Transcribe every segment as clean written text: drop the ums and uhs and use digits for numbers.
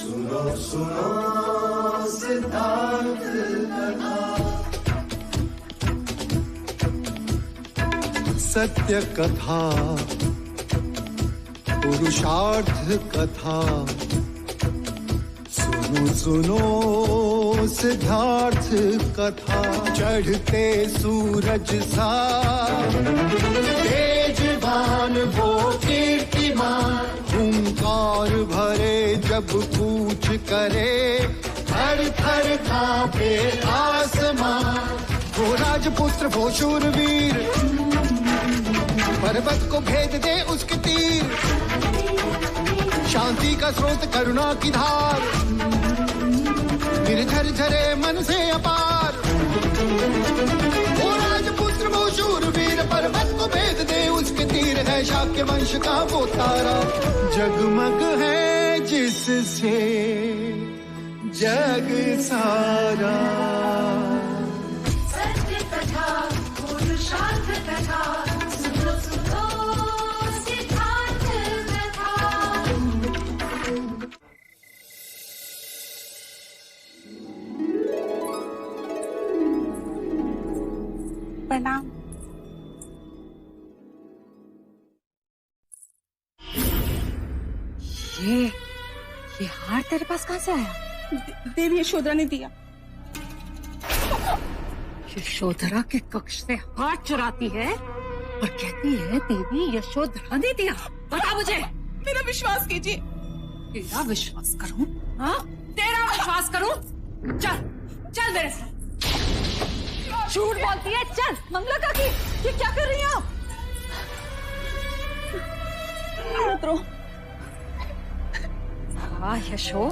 सुनो सुनो सिद्धार्थ कथा। सत्य कथा, पुरुषार्थ कथा, सुनो सुनो सिद्धार्थ कथा। चढ़ते सूरज सा तेजवान वो कीर्तिमान, हुंकार भरे जब कूच करे, थर थर कांपे आसमान। वो राजपुत्र वो शूरवीर, पर्वत को भेद दे उसके तीर, शांति का स्रोत करुणा की धार, निर्झर झरे मन से अपार। वो राजपुत्र वो शूरवीर, पर्वत को भेद दे उसके तीर, है शाक्य वंश का वो तारा, जगमग है जिससे जग सारा। सत्य कथा, पुरुषार्थ कथा, सुनो सुनो सिद्धार्थ कथा। प्रणाम। ये हार तेरे पास कहाँ से आया? देवी यशोधरा ने दिया। यशोधरा के कक्ष से हार चुराती है और कहती है देवी यशोधरा ने दिया। बता मुझे। मेरा विश्वास कीजिए। तेरा विश्वास करूं? हाँ, तेरा विश्वास करूं? चल चल मेरे साथ। झूठ बोलती है। चल। मंगला काकी, ये क्या कर रही हो? मत रो। हाँ यशो,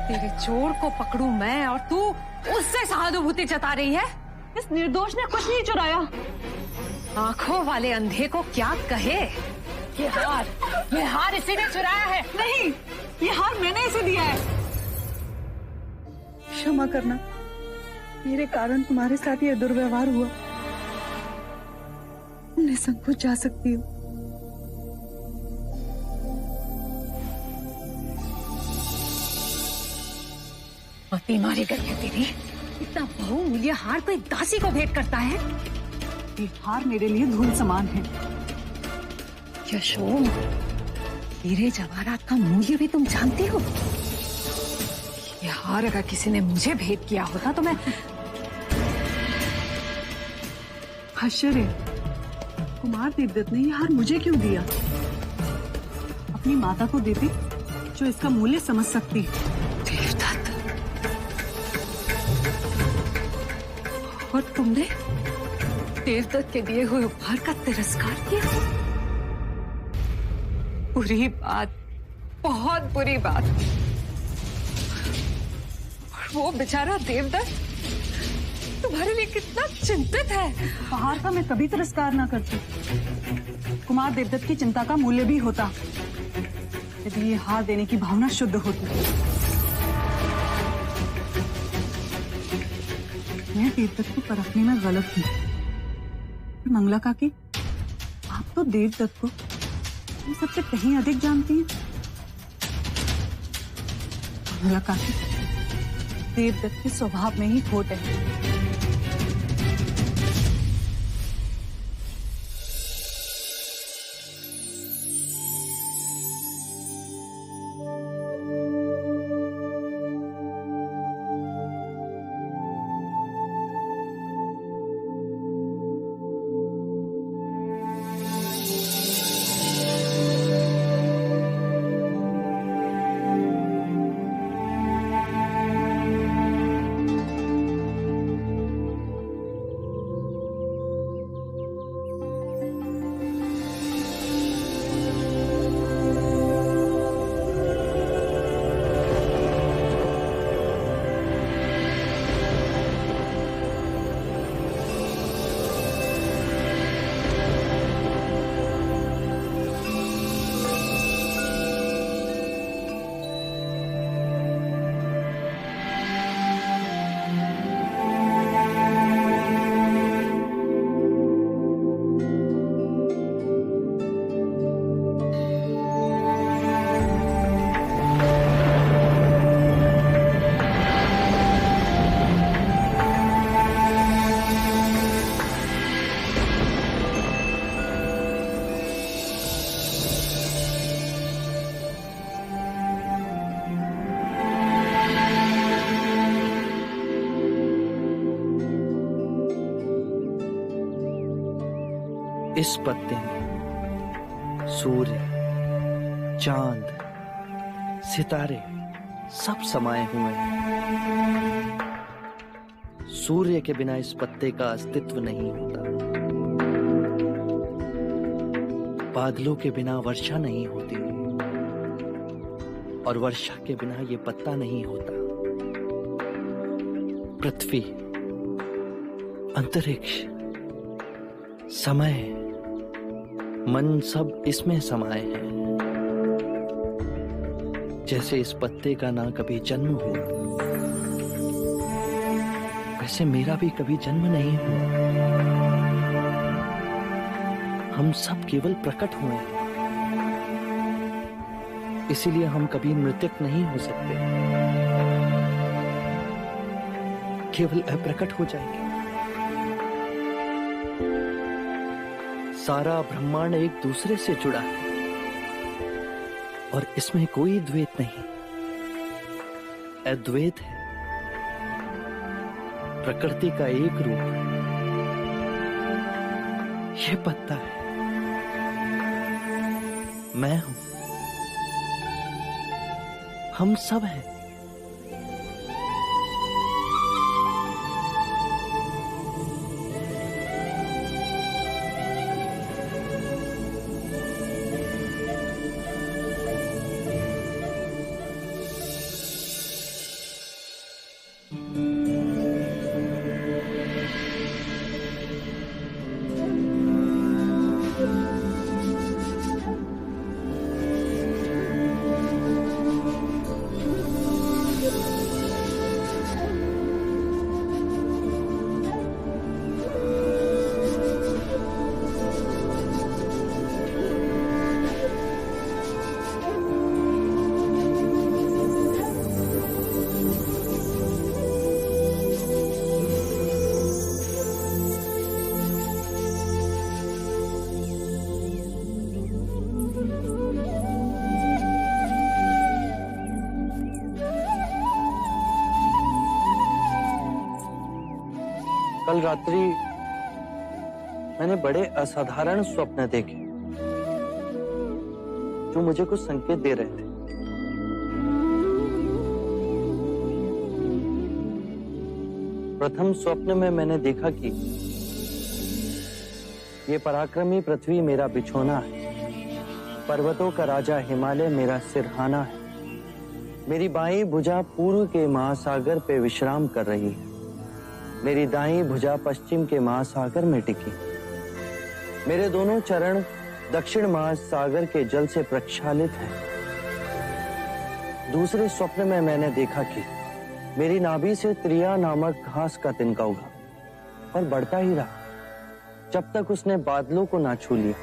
तेरे चोर को पकड़ूं मैं और तू उससे सहानुभूति जता रही है। इस निर्दोष ने कुछ नहीं चुराया। आंखों वाले अंधे को क्या कहे? ये हार इसी ने चुराया है। नहीं, ये हार मैंने इसे दिया है। क्षमा करना, मेरे कारण तुम्हारे साथ ये दुर्व्यवहार हुआ। निसंकोच जा सकती हो। मती मारी गई है तेरी। इतना बहुमूल्य हार कोई दासी को भेंट करता है? ये हार मेरे लिए धूल समान है। यशो, हीरे जवाहरात का मूल्य भी तुम जानती हो? ये हार अगर किसी ने मुझे भेंट किया होता तो मैं। आश्चर्य, कुमार देवदत्त ने ये हार मुझे क्यों दिया? अपनी माता को देती जो इसका मूल्य समझ सकती। देवदत्त, और तुमने देवदत्त के दिए हुए उपहार का तिरस्कार किया? बुरी बात, बहुत बुरी बात। और वो बेचारा देवदत्त तुम्हारे लिए कितना चिंतित है। उपहार का मैं कभी तिरस्कार ना करती। कुमार देवदत्त की चिंता का मूल्य भी होता यदि ये हार देने की भावना शुद्ध होती। मैं देवदत्त को परखने में गलत हूँ। मंगला काकी, आप तो देवदत्त को हम सबसे कहीं अधिक जानती हैं। मंगला काकी, देवदत्त के स्वभाव में ही खोट है। इस पत्ते में सूर्य, चांद, सितारे सब समाये हुए हैं। सूर्य के बिना इस पत्ते का अस्तित्व नहीं होता, बादलों के बिना वर्षा नहीं होती, और वर्षा के बिना ये पत्ता नहीं होता। पृथ्वी, अंतरिक्ष, समय, मन सब इसमें समाये हैं। जैसे इस पत्ते का ना कभी जन्म हुआ, वैसे मेरा भी कभी जन्म नहीं हुआ। हम सब केवल प्रकट हुए हैं, इसीलिए हम कभी मृतक नहीं हो सकते, केवल अप्रकट हो जाएंगे। सारा ब्रह्मांड एक दूसरे से जुड़ा है और इसमें कोई द्वैत नहीं, अद्वैत है। प्रकृति का एक रूप यह पत्ता है, मैं हूं, हम सब हैं। कल रात्रि मैंने बड़े असाधारण स्वप्न देखे जो मुझे कुछ संकेत दे रहे थे। प्रथम स्वप्न में मैंने देखा कि ये पराक्रमी पृथ्वी मेरा बिछोना है, पर्वतों का राजा हिमालय मेरा सिरहाना है, मेरी बाईं भुजा पूर्व के महासागर पे विश्राम कर रही है, मेरी दाईं भुजा पश्चिम के महासागर में टिकी, मेरे दोनों चरण दक्षिण महासागर के जल से प्रक्षालित हैं। दूसरे स्वप्न में मैंने देखा कि मेरी नाभि से त्रिया नामक घास का तिनका उगा और बढ़ता ही रहा जब तक उसने बादलों को ना छू लिया।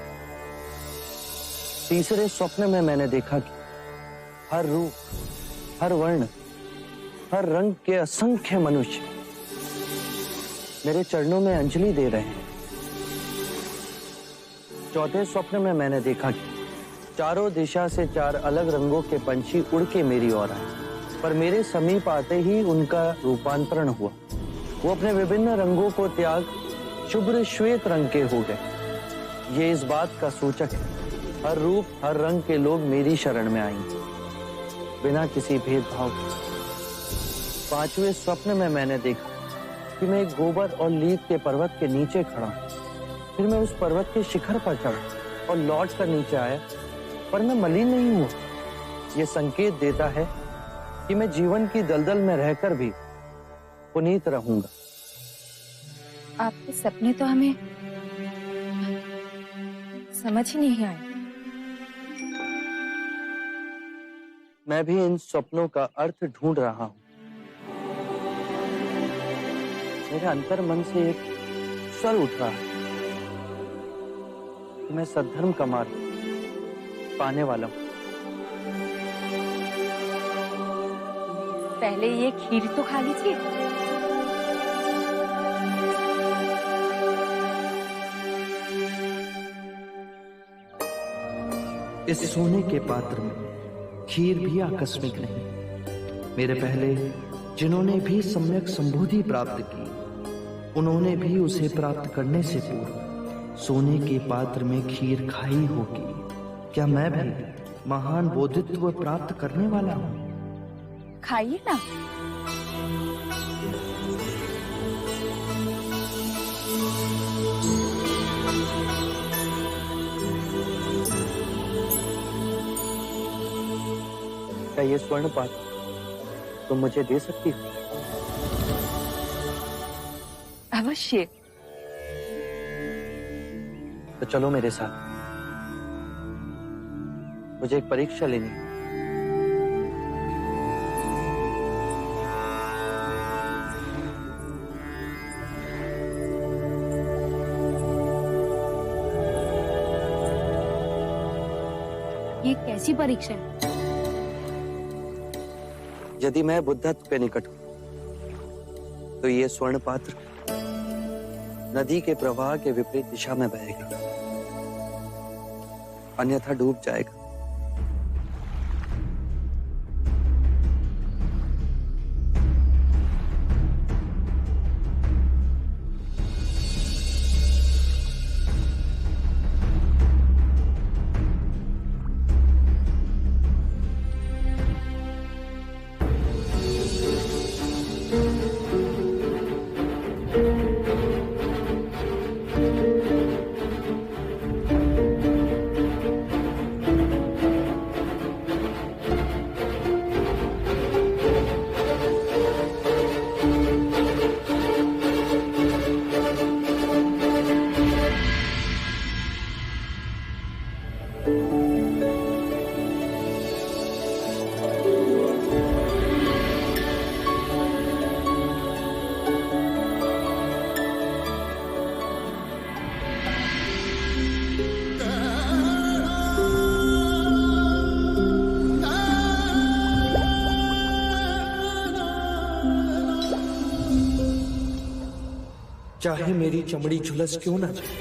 तीसरे स्वप्न में मैंने देखा कि हर रूप, हर वर्ण, हर रंग के असंख्य मनुष्य मेरे चरणों में अंजलि दे रहे हैं। चौथे स्वप्न में मैंने देखा कि चारों दिशा से चार अलग रंगों के पंछी उड़ के मेरी ओर आए, पर मेरे समीप आते ही उनका रूपांतरण हुआ। वो अपने विभिन्न रंगों को त्याग शुभ्र श्वेत रंग के हो गए। ये इस बात का सूचक है, हर रूप, हर रंग के लोग मेरी शरण में आएंगे बिना किसी भेदभाव के। पांचवें स्वप्न में मैंने देखा कि मैं एक गोबर और लीद के पर्वत के नीचे खड़ा हूं। फिर मैं उस पर्वत के शिखर पर चढ़ा और लौट कर नीचे आया, पर मैं मलिन नहीं हुआ। यह संकेत देता है कि मैं जीवन की दलदल में रहकर भी पुनीत रहूंगा। आपके सपने तो हमें समझ ही नहीं आए। मैं भी इन स्वप्नों का अर्थ ढूंढ रहा हूं। मेरे अंतर मन से एक स्वर उठ रहा है कि मैं सद्धर्म का मार्ग पाने वाला हूं। पहले ये खीर तो खा लीजिए। इस सोने के पात्र में खीर भी आकस्मिक नहीं। मेरे पहले जिन्होंने भी सम्यक संबोधि प्राप्त की, उन्होंने भी उसे प्राप्त करने से पूर्व सोने के पात्र में खीर खाई होगी, क्या मैं भी महान बोधित्व प्राप्त करने वाला हूँ? खाइए ना। क्या ये स्वर्ण पात्र तुम मुझे दे सकती हो? अवश्य। तो चलो मेरे साथ, मुझे एक परीक्षा लेनी है। ये कैसी परीक्षा है? यदि मैं बुद्धत्व के निकट हूं तो ये स्वर्ण पात्र नदी के प्रवाह के विपरीत दिशा में बहेगा, अन्यथा डूब जाएगा। चाहे मेरी चमड़ी झुलस क्यों ना जाए,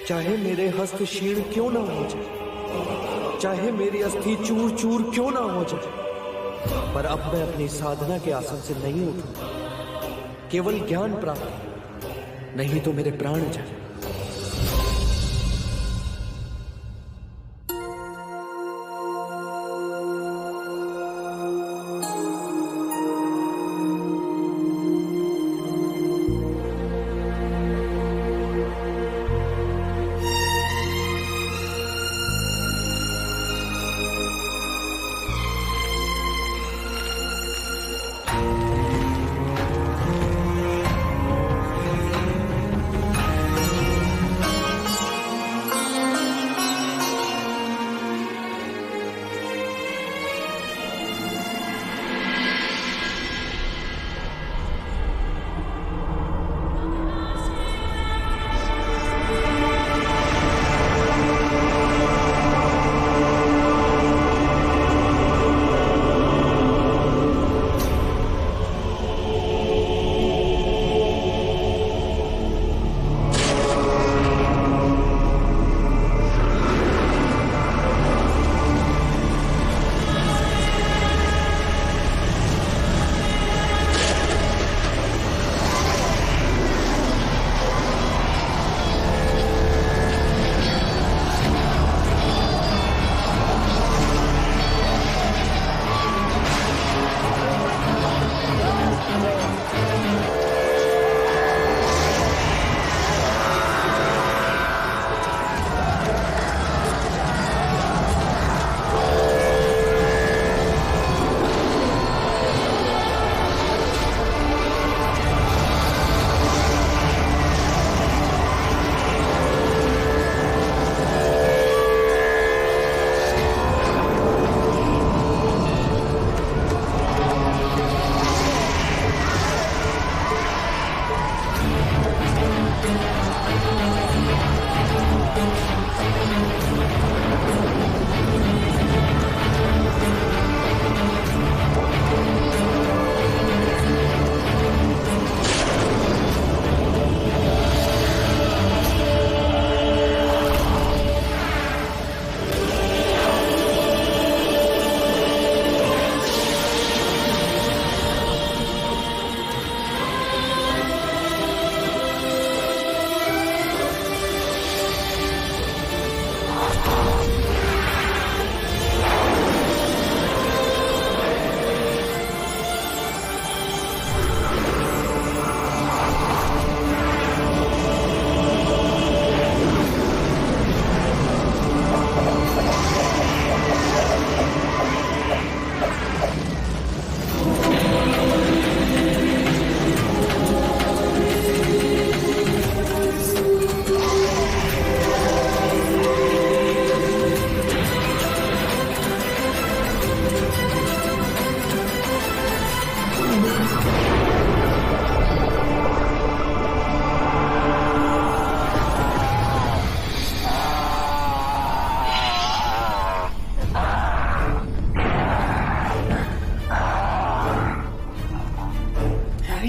चाहे मेरे हस्त क्षीण क्यों ना हो जाए, चाहे मेरी अस्थि चूर चूर क्यों ना हो जाए, पर अब मैं अपनी साधना के आसन से नहीं उठूंगा। केवल ज्ञान प्राप्त, नहीं तो मेरे प्राण जाए।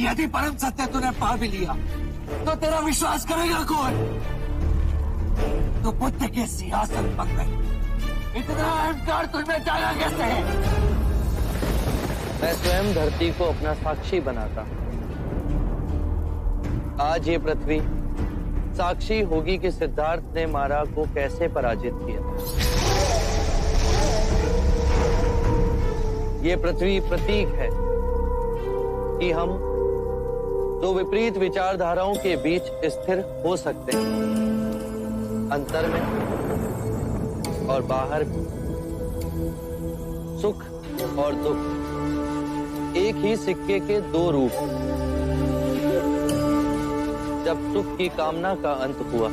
यदि परम सत्य तूने पा भी लिया तो तेरा विश्वास करेगा कौन? तो बुद्ध के सिंहासन पर गई, इतना अहंकार तुझमें जागा कैसे है? मैं स्वयं धरती को अपना साक्षी बनाता हूं। आज ये पृथ्वी साक्षी होगी कि सिद्धार्थ ने मारा को कैसे पराजित किया। ये पृथ्वी प्रतीक है कि हम दो विपरीत विचारधाराओं के बीच स्थिर हो सकते हैं, अंतर में और बाहर में, सुख और दुख एक ही सिक्के के दो रूप। जब सुख की कामना का अंत हुआ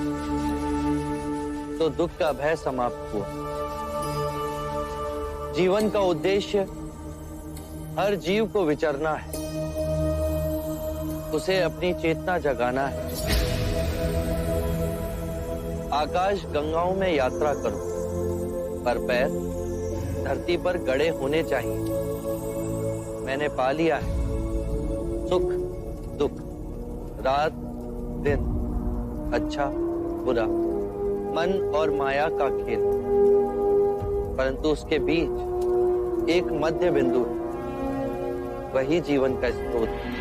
तो दुख का भय समाप्त हुआ। जीवन का उद्देश्य हर जीव को विचरना है, उसे अपनी चेतना जगाना है। आकाश गंगाओं में यात्रा करो, पर पैर धरती पर गड़े होने चाहिए। मैंने पा लिया है सुख दुख, रात दिन, अच्छा बुरा, मन और माया का खेल, परंतु उसके बीच एक मध्य बिंदु है, वही जीवन का स्रोत है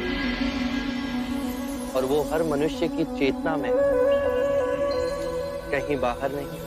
और वो हर मनुष्य की चेतना में, कहीं बाहर नहीं।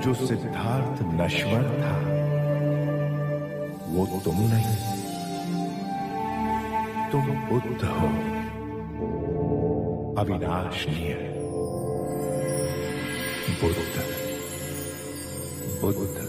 जो सिद्धार्थ नश्वर था वो तुम नहीं, तुम बुद्ध हो, अविनाशनीय बुद्ध। बुद्ध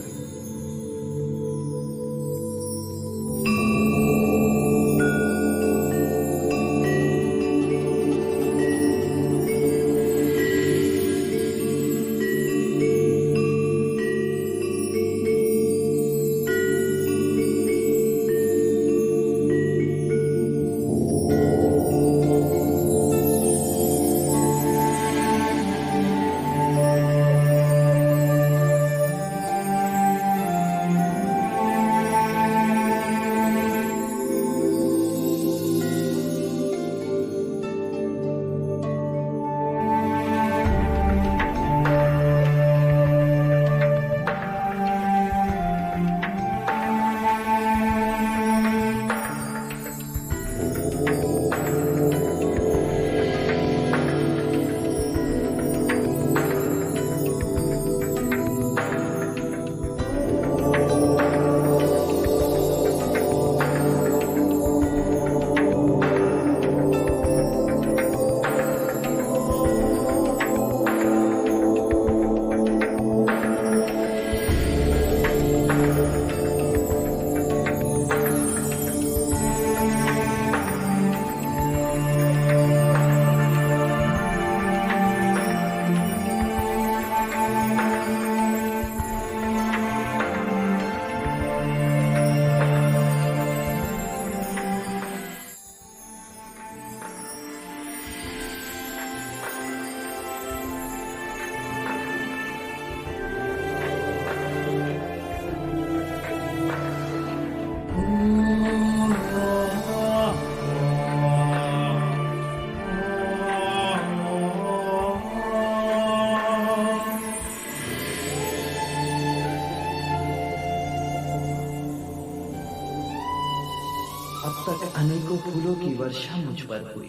अब तक अनेकों फूलों की वर्षा मुझ पर हुई,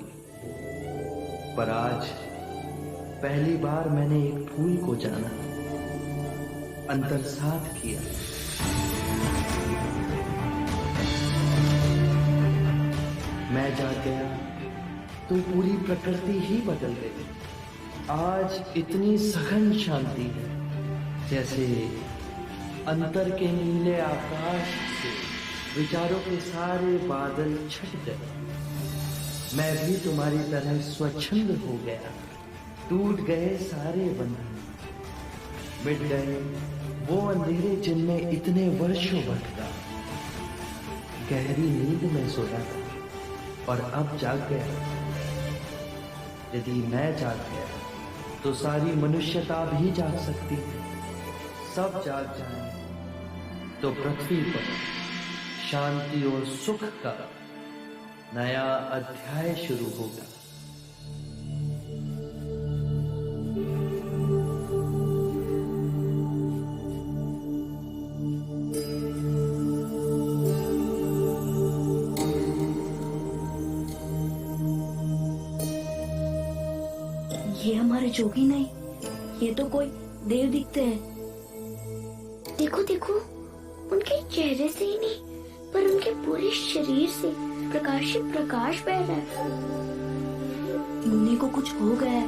पर आज पहली बार मैंने एक फूल को जाना, अंतर्सात किया। मैं जाग गया तो पूरी प्रकृति ही बदल गई। आज इतनी सघन शांति है, जैसे अंतर के नीले आकाश से विचारों के सारे बादल छट गए। मैं भी तुम्हारी तरह स्वच्छंद हो गया, टूट गए सारे बंधन, मिट गए वो अंधेरे जिनमें इतने वर्षों भटका। गहरी नींद में सोया था और अब जाग गया। यदि मैं जाग गया तो सारी मनुष्यता भी जाग सकती है। सब जाग जाए तो पृथ्वी पर शांति और सुख का नया अध्याय शुरू होगा। ये हमारे जोगी नहीं, ये तो कोई देव दिखते हैं। देखो देखो, उनके चेहरे से ही नहीं पर उनके पूरे शरीर से प्रकाश ही प्रकाश बह रहा है। मुन्ने को कुछ हो गया है।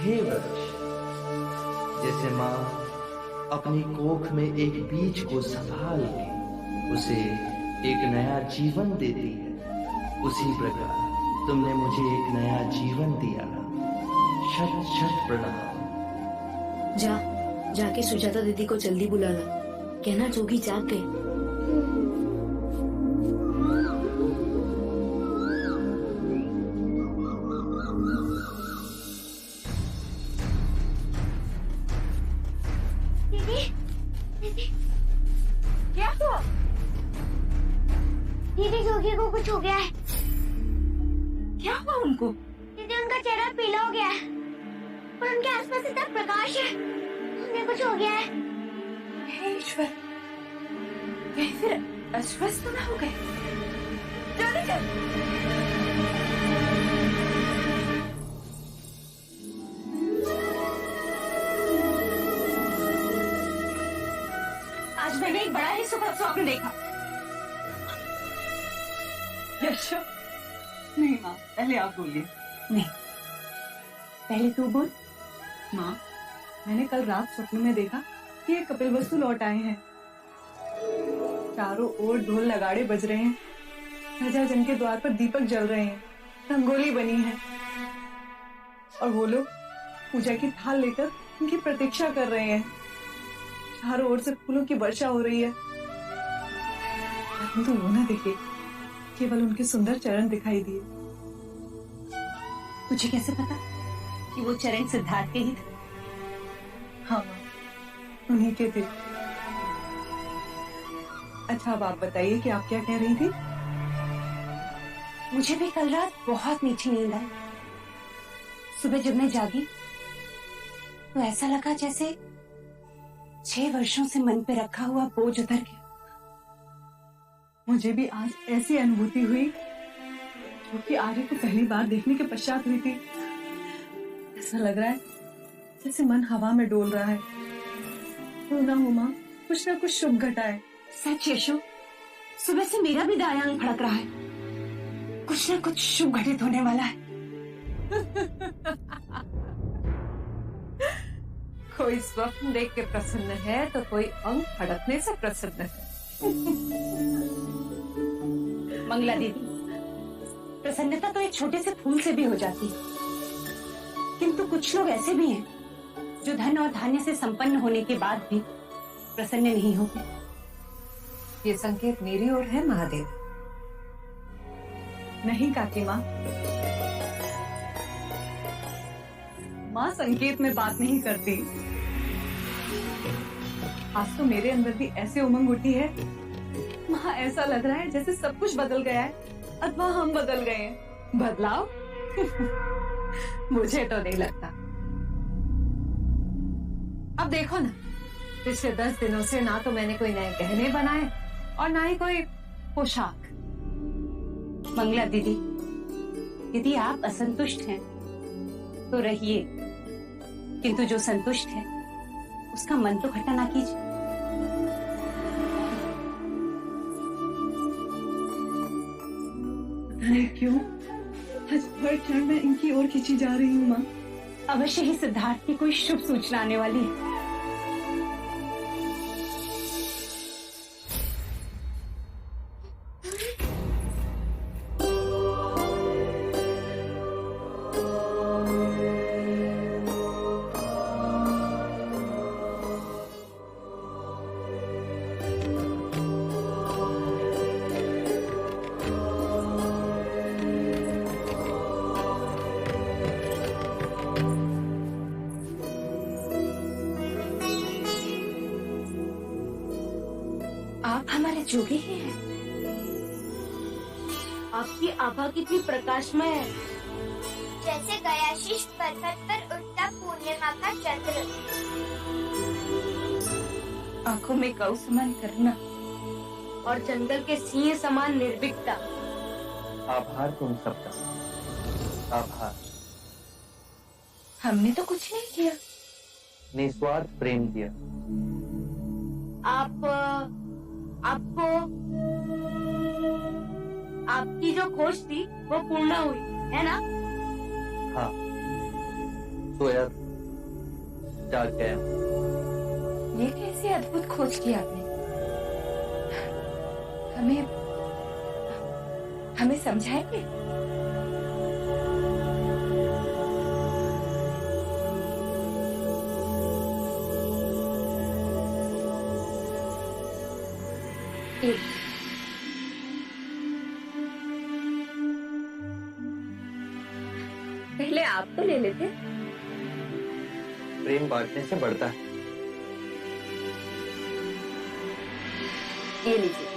हे वृक्ष, जैसे माँ अपनी कोख में एक बीज को संभाल के उसे एक नया जीवन देती है, उसी प्रकार तुमने मुझे एक नया जीवन दिया। शत शत प्रणाम। जाके सुजाता दीदी को जल्दी बुलाना, कहना जोगी जाग गए। दीदी, क्या हुआ? दीदी जोगी को कुछ हो गया है। क्या हुआ उनको? दीदी उनका चेहरा पीला हो गया है और उनके आसपास इतना प्रकाश है, उन्हें कुछ हो गया है। हे ईश्वर, कहीं फिर अस्वस्थ न हो गए? जल्दी चल। आज मैंने एक बड़ा ही सुखद स्वप्न देखा। यशो, नहीं माँ, पहले आप बोलिए। नहीं, पहले तू बोल। माँ, मैंने कल रात स्वप्न में देखा कि ये कपिलवस्तु लौट आए हैं। चारों ओर ढोल नगाड़े बज रहे हैं, प्रजा जन के द्वार पर दीपक जल रहे हैं, रंगोली बनी है और वो लोग पूजा की थाल लेकर उनकी प्रतीक्षा कर रहे हैं। चारों ओर से फूलों की वर्षा हो रही है, परंतु वो न दिखे, केवल उनके सुंदर चरण दिखाई दिए। मुझे कैसे पता कि वो चरण सिद्धार्थ के ही थे? हाँ, उन्हीं के थे। अच्छा, अब आप बताइए कि आप क्या कह रही थी? मुझे भी कल रात बहुत मीठी नींद आई। सुबह जब मैं जागी तो ऐसा लगा जैसे 6 वर्षों से मन पे रखा हुआ बोझ उतर गया। मुझे भी आज ऐसी अनुभूति हुई जो कि आर्य को पहली बार देखने के पश्चात हुई थी। ऐसा लग रहा है जैसे मन हवा में डोल रहा है। हो ना हो माँ, कुछ ना कुछ शुभ घटा है। सच यशो, सुबह से मेरा भी दायां अंग फड़क रहा है। कुछ ना कुछ शुभ घटित होने वाला है। कोई स्वप्न देख के प्रसन्न है तो कोई अंग फड़कने से प्रसन्न है। मंगला दीदी, प्रसन्नता तो एक छोटे से फूल से भी हो जाती है, किंतु कुछ लोग ऐसे भी हैं जो धन और धान्य से संपन्न होने के बाद भी प्रसन्न नहीं होते। ये संकेत मेरी ओर है महादेव। नहीं काकी माँ, माँ संकेत में बात नहीं करती। आज तो मेरे अंदर भी ऐसे उमंग उठी है, माँ ऐसा लग रहा है जैसे सब कुछ बदल गया है अथवा हम बदल गए हैं। बदलाव? मुझे तो नहीं लगता। अब देखो ना, पिछले 10 दिनों से ना तो मैंने कोई नए गहने बनाए और ना ही कोई पोशाक। मंगला दीदी, यदि आप असंतुष्ट हैं तो रहिए, किंतु जो संतुष्ट है उसका मन तो खट्टा ना कीजिए। नहीं क्यों आज हर क्षण मैं इनकी ओर खींची जा रही हूँ माँ। अवश्य ही सिद्धार्थ की कोई शुभ सूचना आने वाली है। आप हमारे जोगी ही हैं। आपकी आभा कितनी प्रकाशमय है, जैसे गयाशीष पर्वत पर उठता पूर्णिमा का चंद्र। आंखों में कौ समान करना और जंगल के सिंह समान निर्भीकता। आभार तुम सबका, आभार। हमने तो कुछ नहीं किया। निस्वार्थ प्रेम दिया। आपको आपकी जो खोज थी वो पूर्ण हुई है ना? हाँ, सोया जाग गया। ये कैसे अद्भुत खोज की आपने? हमें समझाएंगे? पहले आप तो ले लेते। प्रेम बांटने से बढ़ता है। ये लीजिए।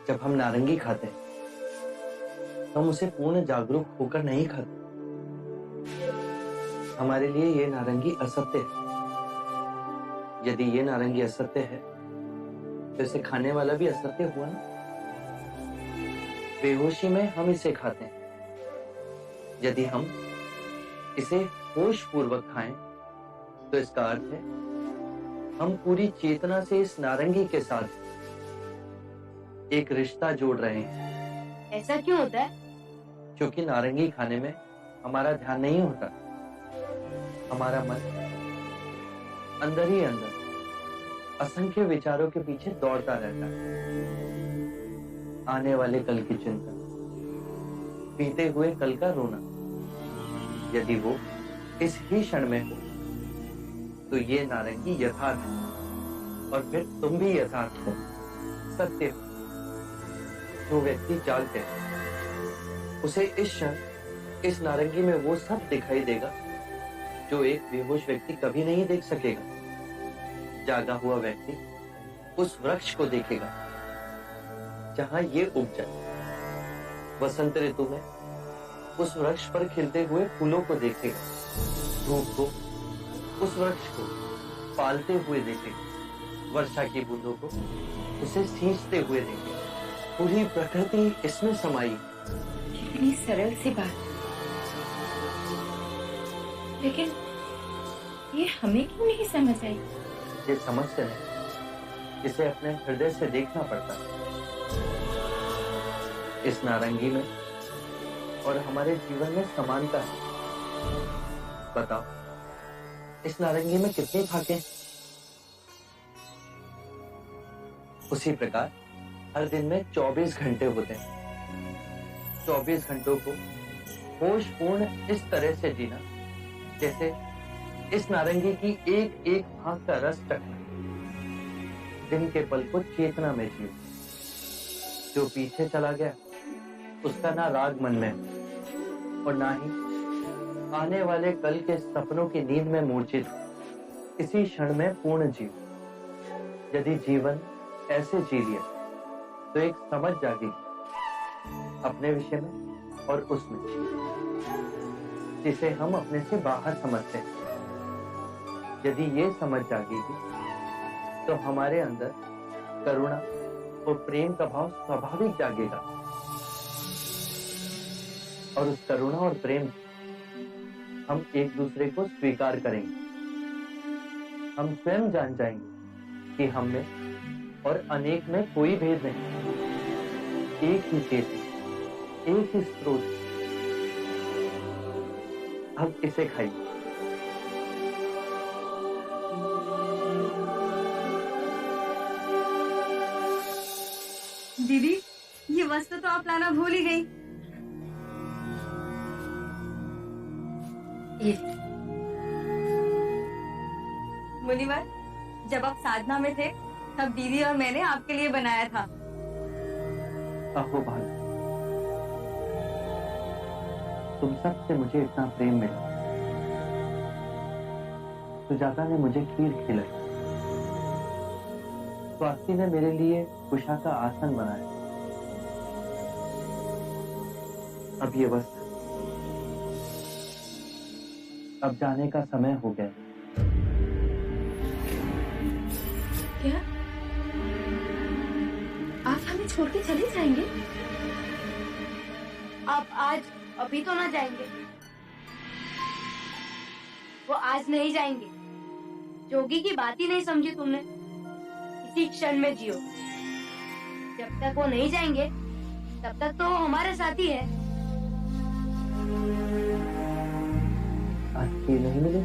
जब हम नारंगी खाते हैं हम उसे पूर्ण जागरूक होकर नहीं खाते। हमारे लिए ये नारंगी असत्य है। यदि ये नारंगी असत्य है तो इसे खाने वाला भी असत्य हुआ ना। बेहोशी में हम इसे खाते हैं। यदि हम इसे होश पूर्वक खाएं तो इसका अर्थ है हम पूरी चेतना से इस नारंगी के साथ एक रिश्ता जोड़ रहे हैं। ऐसा क्यों होता है? क्योंकि नारंगी खाने में हमारा ध्यान नहीं होता। हमारा मन अंदर ही अंदर असंख्य विचारों के पीछे दौड़ता रहता है। आने वाले कल की चिंता, बीते हुए कल का रोना। यदि वो इस ही क्षण में हो तो ये नारंगी यथार्थ है और फिर तुम भी यथार्थ हो, सत्य हो। जो व्यक्ति जागते है उसे इस क्षण इस नारंगी में वो सब दिखाई देगा जो एक बेहोश व्यक्ति कभी नहीं देख सकेगा। जागा हुआ व्यक्ति उस वृक्ष को देखेगा जहां ये उग जाए। वसंत ऋतु में उस वृक्ष पर खिलते हुए फूलों को देखेगा। धूप को उस वृक्ष को पालते हुए देखेगा। वर्षा की बूंदों को उसे सींचते हुए देखेगा। पूरी प्रकृति इसमें समाई। कितनी सरल सी बात, लेकिन ये हमें क्यों नहीं समझ आई? ये समझते नहीं, इसे अपने हृदय से देखना पड़ता है। इस नारंगी में और हमारे जीवन में समानता है। बताओ, इस नारंगी में कितनी भागे? उसी प्रकार हर दिन में 24 घंटे होते हैं। 24 घंटों को होशपूर्ण इस तरह से जीना जैसे इस नारंगी की एक एक भाग का रस चखना। दिन के पल को चेतना में जियो। जो पीछे चला गया उसका ना राग मन में और ना ही आने वाले कल के सपनों की नींद में मूर्छित। इसी क्षण में पूर्ण जीव। यदि जीवन ऐसे जी लिया तो एक समझ जागेगी अपने विषय में और उसमें, जिसे हम अपने से बाहर समझते हैं। यदि ये समझ जागेगी तो हमारे अंदर करुणा और प्रेम का भाव स्वाभाविक जागेगा, और उस करुणा और प्रेम हम एक दूसरे को स्वीकार करेंगे। हम स्वयं जान जाएंगे कि हम में और अनेक में कोई भेद नहीं, एक ही चेतन, एक ही स्रोत। अब इसे खाइए। दीदी, ये वस्तु तो आप लाना भूल ही गई। मुनिवर, जब आप साधना में थे तब दीदी और मैंने आपके लिए बनाया था। अहो भाई, तुम सबसे मुझे इतना प्रेम मिला। सुजाता ने मुझे खीर खिलाई, स्वाति ने मेरे लिए कुशा का आसन बनाया। अब ये वस्तु, अब जाने का समय हो गया। क्या आप हमें छोड़ के चले जाएंगे? आप आज अभी तो ना जाएंगे। वो आज नहीं जाएंगे। जोगी की बात ही नहीं समझी तुमने। इसी क्षण में जियो। जब तक वो नहीं जाएंगे तब तक तो वो हमारे साथ ही है। आज की नहीं मिले।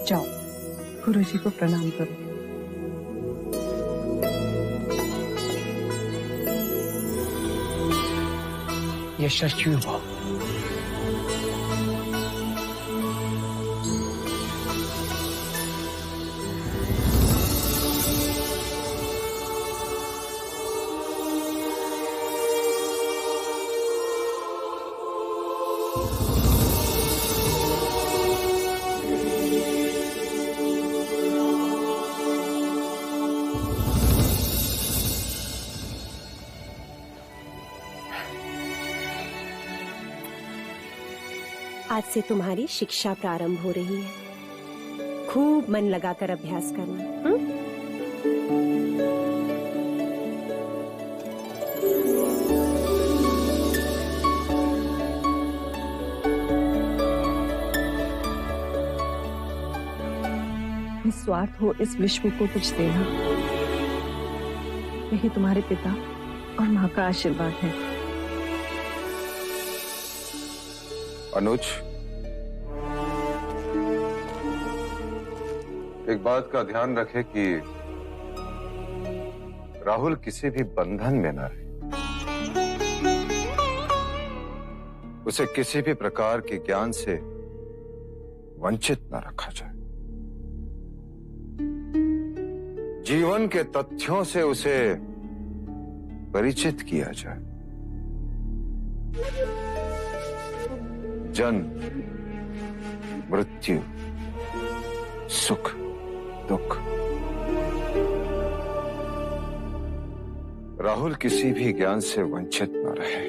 जाओ, गुरुजी को प्रणाम करो। यशस्वी हुआ। आज से तुम्हारी शिक्षा प्रारंभ हो रही है। खूब मन लगाकर अभ्यास करना। निस्वार्थ हो इस विश्व को कुछ देना, यही तुम्हारे पिता और माँ का आशीर्वाद है। अनुज, एक बात का ध्यान रखे कि राहुल किसी भी बंधन में न रहे। उसे किसी भी प्रकार के ज्ञान से वंचित न रखा जाए। जीवन के तथ्यों से उसे परिचित किया जाए। जन्म, मृत्यु, सुख, दुख, राहुल किसी भी ज्ञान से वंचित न रहे।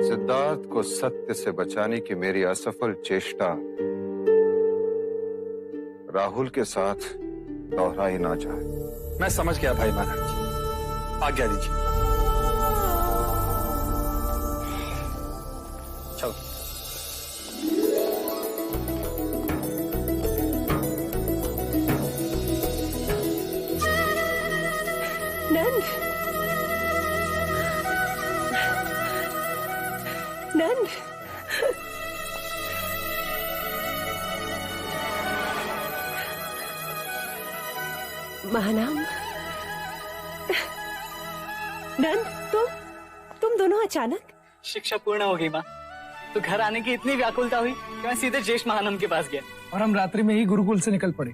सिद्धार्थ को सत्य से बचाने की मेरी असफल चेष्टा राहुल के साथ दोहराई ना जाए। मैं समझ गया भाई महाराज जी, आज्ञा दीजिए। चलो। नंद, नंद, महानाम, नंद, तुम दोनों अचानक? शिक्षा पूर्ण हो गई माँ, तो घर आने की इतनी व्याकुलता हुई कि मैं सीधे ज्येष्ठ महानम के पास गया और हम रात्रि में ही गुरुकुल से निकल पड़े।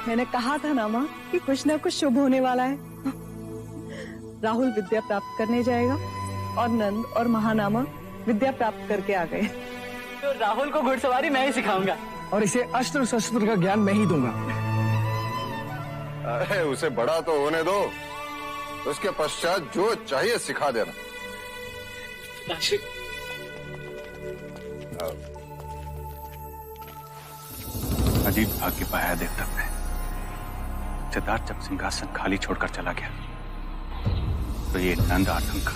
मैंने कहा था ना माँ कि कुछ ना कुछ शुभ होने वाला है। राहुल विद्या प्राप्त करने जाएगा और नंद और महानामा विद्या प्राप्त करके आ गए। तो राहुल को घुड़सवारी मैं ही सिखाऊंगा और इसे अस्त्र शस्त्र का ज्ञान मैं ही दूंगा। अरे उसे बड़ा तो होने दो, उसके पश्चात जो चाहिए सिखा देना। अजीब भाग्य पाया देवदत्त ने। सिद्धार्थ जब सिंहासन खाली छोड़कर चला गया तो ये नंद आतंक,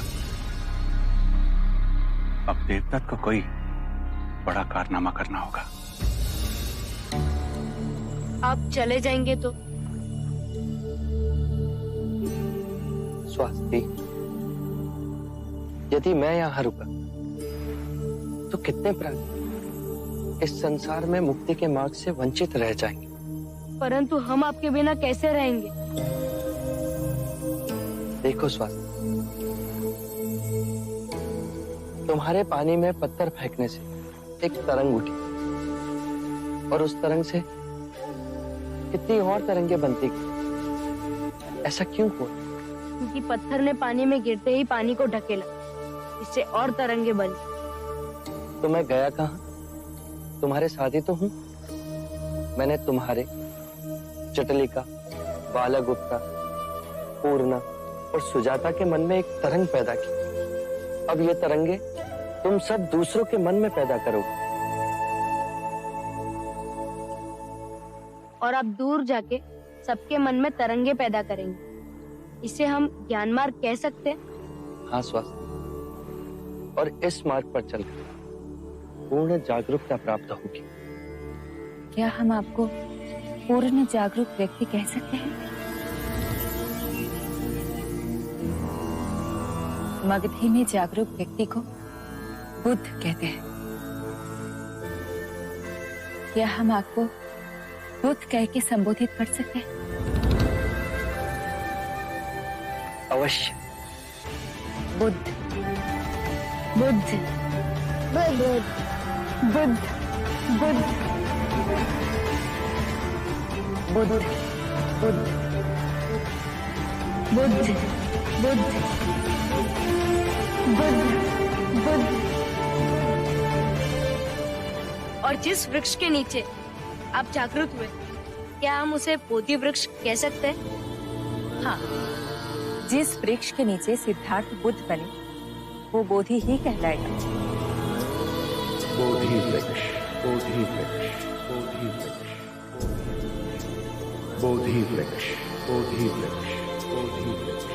अब देवदत्त को कोई बड़ा कारनामा करना होगा। आप चले जाएंगे तो? स्वाति, यदि मैं यहाँ रुका तो कितने प्राणी इस संसार में मुक्ति के मार्ग से वंचित रह जाएंगे। परंतु हम आपके बिना कैसे रहेंगे? देखो स्वाति, तुम्हारे पानी में पत्थर फेंकने से एक तरंग उठी और उस तरंग से कितनी और तरंगे बनती गई। ऐसा क्यों हुआ? क्योंकि पत्थर ने पानी में गिरते ही पानी को ढकेला, इससे और तरंगे बनी। तो मैं गया कहाँ? तुम्हारे साथ ही तो हूँ। मैंने तुम्हारे, चटलिका, बालागुप्ता, पूर्णा और सुजाता के मन में एक तरंग पैदा की। अब ये तरंगे तुम सब दूसरों के मन में पैदा करोगे। और आप दूर जाके सबके मन में तरंगे पैदा करेंगे। इसे हम ज्ञान मार्ग कह सकते हैं। हाँ स्वास्थ्य, और इस मार्ग पर चलकर पूर्ण जागरूकता प्राप्त होगी। क्या हम आपको पूर्ण जागरूक व्यक्ति कह सकते हैं? मगधी में जागरूक व्यक्ति को बुद्ध कहते हैं। क्या हम आपको बुद्ध कह के संबोधित कर सकते हैं? अवश्य। बुद्ध, बुद्ध, बुद्ध, बुद्ध, बुद्ध, बुद्ध, बुद्ध, बुद्ध, बुद्ध, बुद्ध, बुद्ध। और जिस वृक्ष के नीचे आप जागृत हुए, क्या हम उसे बोधि वृक्ष कह सकते हैं? हाँ, जिस वृक्ष के नीचे सिद्धार्थ बुद्ध बने वो बोधि ही कहलाएगा। बोधि वृक्ष, बोधि वृक्ष, बोधि वृक्ष, बोधि वृक्ष, बोधि वृक्ष, बोधि वृक्ष।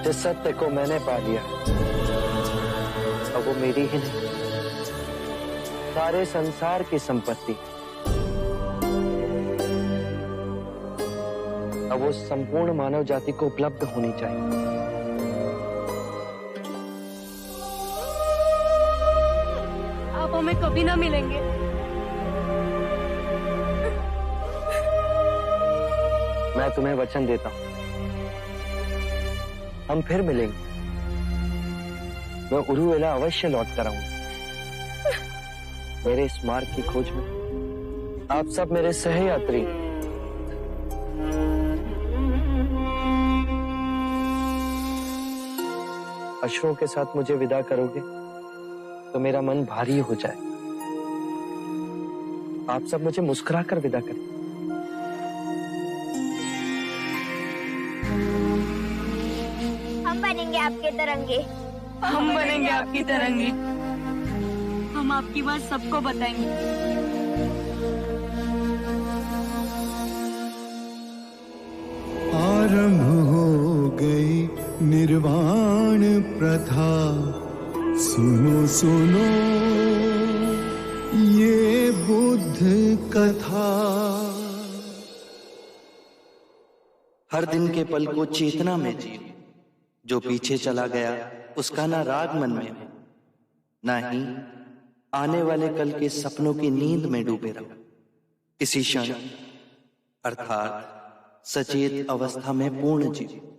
जिस सत्य को मैंने पा लिया अब वो मेरी ही नहीं, सारे संसार की संपत्ति। अब वो संपूर्ण मानव जाति को उपलब्ध होनी चाहिए। आप हमें कभी ना मिलेंगे। मैं तुम्हें वचन देता हूं, हम फिर मिलेंगे। मैं उरुवेला अवश्य लौट कर आऊंगा। मेरे इस मार्ग की खोज में आप सब मेरे सहयात्री। अश्रुओं के साथ मुझे विदा करोगे तो मेरा मन भारी हो जाए। आप सब मुझे मुस्कुराकर विदा करें। हम बनेंगे आपके तरंगे। हम बनेंगे आपकी तरंगे। हम आपकी बात सबको बताएंगे। आरंभ हो गई निर्वाण प्रथा, सुनो सुनो ये बुद्ध कथा। हर दिन के पल को चेतना में जियो। जो पीछे चला गया उसका ना राग मन में हो, ना ही आने वाले कल के सपनों की नींद में डूबे रहो। इसी क्षण अर्थात सचेत अवस्था में पूर्ण जीव।